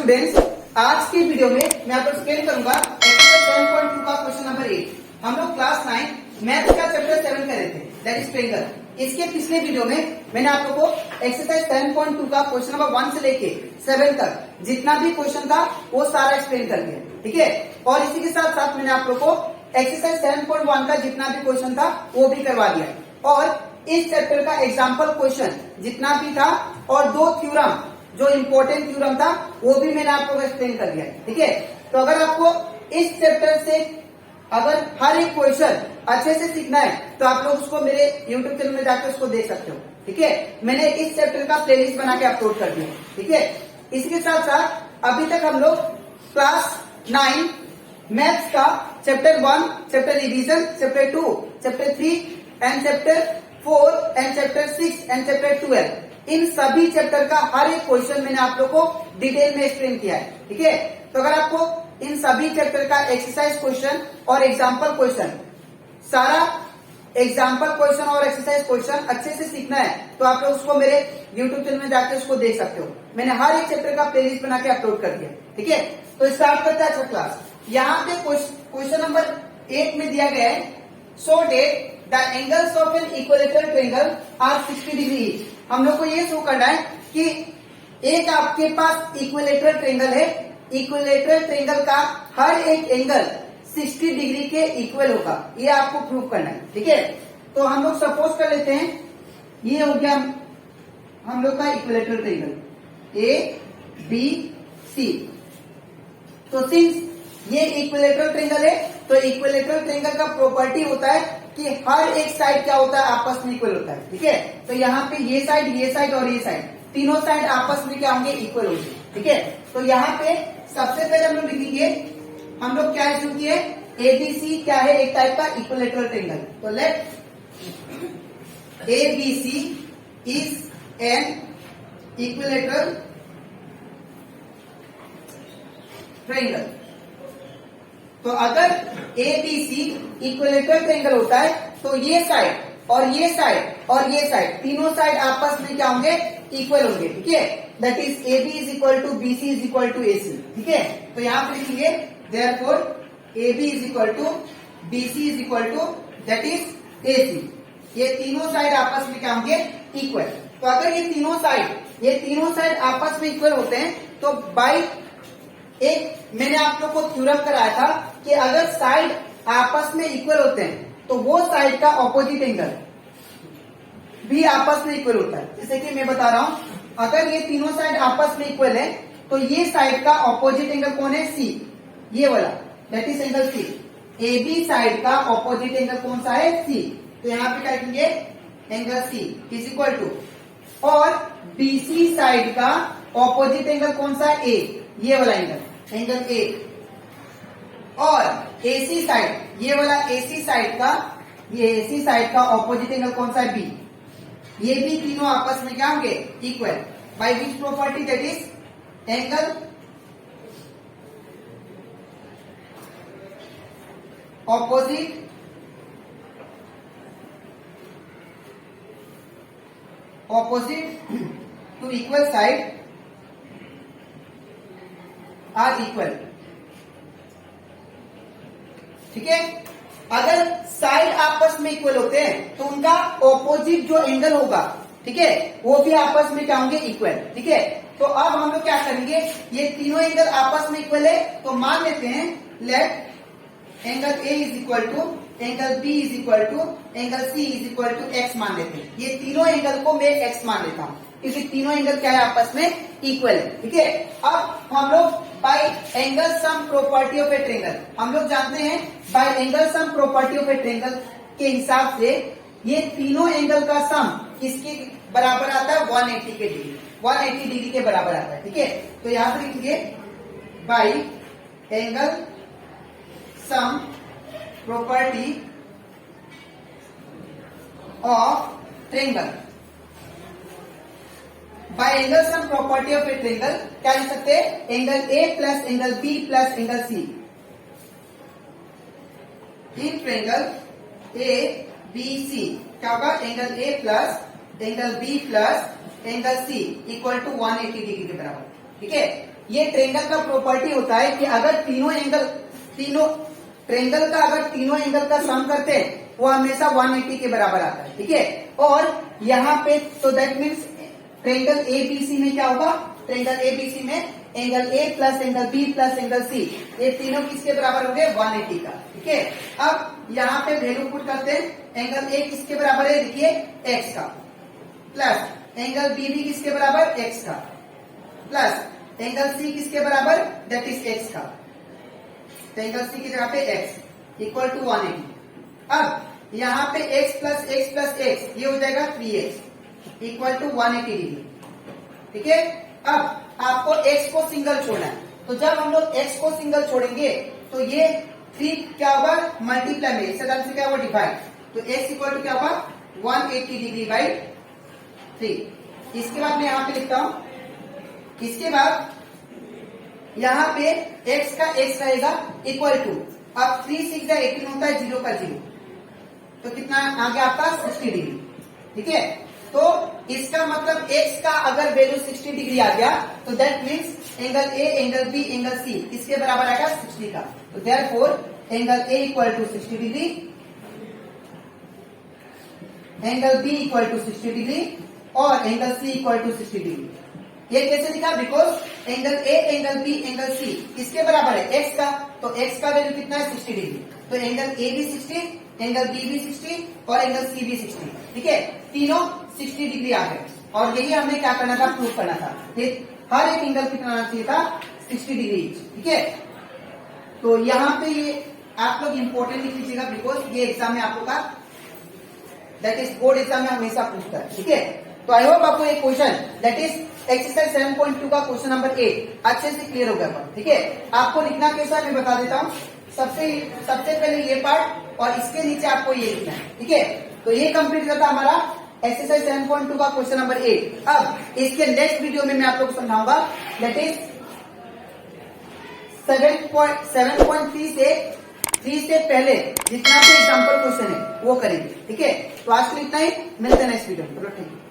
Students, आज की video में मैं आपको एक्सप्लेन करूंगा एक्सरसाइज 7.2 का क्वेश्चन नंबर 8। हम लोग क्लास 9 मैथ का चैप्टर 7 कर रहे थे, दैट इज ट्रायंगल। इसके पिछले वीडियो में मैंने आप लोगों को एक्सरसाइज 7.2 का क्वेश्चन नंबर 1 से लेके 7 तक जितना भी क्वेश्चन था वो सारा एक्सप्लेन कर दिया, ठीक है। और इसी के साथ साथ मैंने आप लोगों को एक्सरसाइज 7.1 का जितना भी क्वेश्चन था वो भी करवा दिया। और इस चैप्टर का एग्जाम्पल क्वेश्चन जितना भी था और 2 थ्योरम जो इम्पोर्टेंट थ्योरम था वो भी मैंने आपको एक्सप्लेन कर दिया, ठीक है। तो अगर आपको इस चैप्टर से अगर हर एक क्वेश्चन अच्छे से सीखना है तो आप लोग उसको मेरे YouTube चैनल में जाकर उसको देख सकते हो, ठीक है। मैंने इस चैप्टर का प्लेलिस्ट बना के अपलोड कर दिया, ठीक है। इसके साथ साथ अभी तक हम लोग क्लास 9 मैथ्स का chapter 1, chapter revision, chapter 2, chapter 3 and chapter 4 and chapter 6 and chapter 12, इन सभी चैप्टर का हर एक क्वेश्चन मैंने आप लोग को डिटेल में एक्सप्लेन किया है, ठीक है। तो अगर आपको इन सभी चैप्टर का एक्सरसाइज क्वेश्चन और एग्जाम्पल क्वेश्चन, सारा एग्जाम्पल क्वेश्चन और एक्सरसाइज क्वेश्चन अच्छे से सीखना है तो आप लोग उसको मेरे YouTube चैनल में जाकर उसको देख सकते हो। मैंने हर एक चैप्टर का प्लेलिस्ट बना के अपलोड कर दिया, ठीक है। तो स्टार्ट करते हैं आज क्लास। यहाँ पे क्वेश्चन नंबर 8 में दिया गया है, so that the angles of an equilateral triangle are 60 degree. हम लोग को ये शो करना है कि एक आपके पास इक्विलेटरल ट्रायंगल है, इक्विलेटरल ट्रायंगल का हर एक एंगल 60 डिग्री के इक्वल होगा, ये आपको प्रूव करना है, ठीक है। तो हम लोग सपोज कर लेते हैं ये हो गया हम लोग का equilateral triangle A B C. तो सिंस ये इक्विलेटरल ट्रायंगल है तो इक्विलेटरल ट्रायंगल का प्रॉपर्टी होता है कि हर एक साइड क्या होता है, आपस में इक्वल होता है, ठीक है। तो यहाँ पे ये साइड और ये साइड, तीनों साइड आपस में क्या होंगे, इक्वल होंगे, ठीक है। तो यहाँ पे सबसे पहले हम लोग लिखेंगे, हम लोग क्या एज्यूम किए, एबीसी क्या है, एक टाइप का इक्विलेटरल ट्रायंगल। तो let ABC is an equilateral triangle. तो अगर एबीसी इक्विलेटरल ट्रायंगल होता है तो ये साइड और ये साइड और ये साइड, तीनों साइड आपस में क्या होंगे, इक्वल होंगे, ठीक है। That is AB is equal to BC is equal to AC, ठीक है। तो यहाँ पे लिखेंगे therefore AB is equal to BC is equal to that is AC। ये तीनों साइड आपस में क्या होंगे, इक्वल। तो अगर ये तीनों साइड आपस में इक्वल होते हैं तो बाई एक मैंने आप लोग को थ्योरम कराया था कि अगर साइड आपस में इक्वल होते हैं तो वो साइड का ऑपोजिट एंगल भी आपस में इक्वल होता है। जैसे कि मैं बता रहा हूं, अगर ये तीनों साइड आपस में इक्वल है तो ये साइड का ऑपोजिट एंगल कौन है, C, ये वाला, that is angle C। AB side का ऑपोजिट एंगल कौन सा है, C। तो यहाँ पे क्या लिखेंगे, angle C is equal to, और BC साइड का ऑपोजिट एंगल कौन सा है, A, ये वाला एंगल A। और AC साइड, ये वाला AC साइड का ऑपोजिट एंगल कौन सा है, B। ये भी तीनों आपस में क्या होंगे, equal, by which property, that is angle opposite to equal side are equal, ठीक है। अगर साइड आपस में इक्वल होते हैं तो उनका ऑपोजिट जो एंगल होगा, ठीक है, वो भी आपस में क्या होंगे, इक्वल, ठीक है। तो अब हम लोग क्या करेंगे, ये तीनों एंगल आपस में इक्वल है तो मान लेते हैं let angle A is equal to angle B is equal to angle C is equal to X मान लेते हैं। ये तीनों एंगल को मैं X मान लेता हूं क्योंकि तीनों एंगल क्या है, आपस में इक्वल है, ठीक है। अब हम लोग bye angle sum property of a triangle, हम लोग जानते हैं bye angle sum property of a triangle के हिसाब से ये तीनों एंगल का सम किसके बराबर आता है, 180 के डिग्री, 180 डिग्री के बराबर आता है, ठीक है। तो यहां पर लिखिए by angle sum property of triangle, by angle sum property of a triangle क्या लिख सकते हैं, angle A plus angle B plus angle C। In triangle ABC क्या होगा, angle A plus angle B plus angle C equal to 180 degree के बराबर, ठीक है। ये ट्रेंगल का प्रॉपर्टी होता है कि अगर ट्रेंगल का अगर तीनों एंगल का सम करते हैं वो हमेशा 180 के बराबर आता है, ठीक है। और यहाँ पे तो दैट मीन्स ट्रेंगल एबीसी में क्या होगा, ट्रेंगल एबीसी में angle A plus angle B plus angle C, ये तीनों किसके बराबर हो गए, 180 का, ठीक है। अब यहाँ पे वैल्यू पुट करते हैं, एंगल ए किसके बराबर है, देखिए एक्स का, प्लस एंगल बी भी किसके बराबर, एक्स का, प्लस एंगल सी किसके बराबर, दैट इज एक्स का, तो एंगल सी की जगह पे एक्स इक्वल टू 180। अब यहाँ पे x प्लस एक्स ये हो जाएगा 3x इक्वल टू 180 डिग्री, ठीक है। अब आपको x को सिंगल छोड़ना है, तो जब हम लोग x को सिंगल छोड़ेंगे तो ये 3 क्या होगा, मल्टीप्लाई में इससे डाल से क्या होगा, डिवाइड, तो x इक्वल टू क्या होगा 180 डिग्री बाई 3। इसके बाद मैं यहाँ पे लिखता हूं, इसके बाद यहाँ पे x का x रहेगा इक्वल टू, अब 3 6 18 होता है, 0 का 0, तो कितना आ गया आपका 60 डिग्री, ठीक है। तो इसका मतलब x का अगर वैल्यू 60 डिग्री आ गया तो that means angle A angle B angle C इसके बराबर आएगा 60 का, तो therefore angle A equal to 60 degree, angle B equal to 60 degree और angle C equal to 60 degree. ये कैसे लिखा, because angle A angle B angle C किसके बराबर है, एक्स का, तो एक्स का वैल्यू कितना है 60 डिग्री, तो एंगल ए भी 60, एंगल बी भी 60 और एंगल सी भी 60, ठीक है, तीनों 60 डिग्री आ गए। और यही हमें क्या करना था, प्रूव करना था, हर एक एंगल कितना आना चाहिए था, 60 डिग्री, ठीक है। तो यहाँ पे ये आप लोग इंपॉर्टेंट लिख लीजिएगा, बिकॉज ये एग्जाम में आप लोग का दैट इज बोर्ड एग्जाम में हमेशा पूछता है, ठीक है। तो आई होप आपको एक क्वेश्चन दैट इज एक्सरसाइज 7.2 का क्वेश्चन नंबर 8 अच्छे से क्लियर हो गया, ठीक है। आपको लिखना कैसा है मैं बता देता हूँ। सबसे पहले ये पार्ट और इसके नीचे आपको ये लिखना है, ठीक है। तो ये कंप्लीट करता हमारा एक्सरसाइज 7.2 का क्वेश्चन नंबर 8। अब इसके नेक्स्ट वीडियो में मैं आप लोग को समझाऊंगा दैट इज 7.3 से 3 से पहले जितना भी एग्जाम्पल क्वेश्चन है वो करेंगे, ठीक है। तो आज के लिए इतना ही, मिलते हैं नेक्स्ट वीडियो में, चलो ठीक है।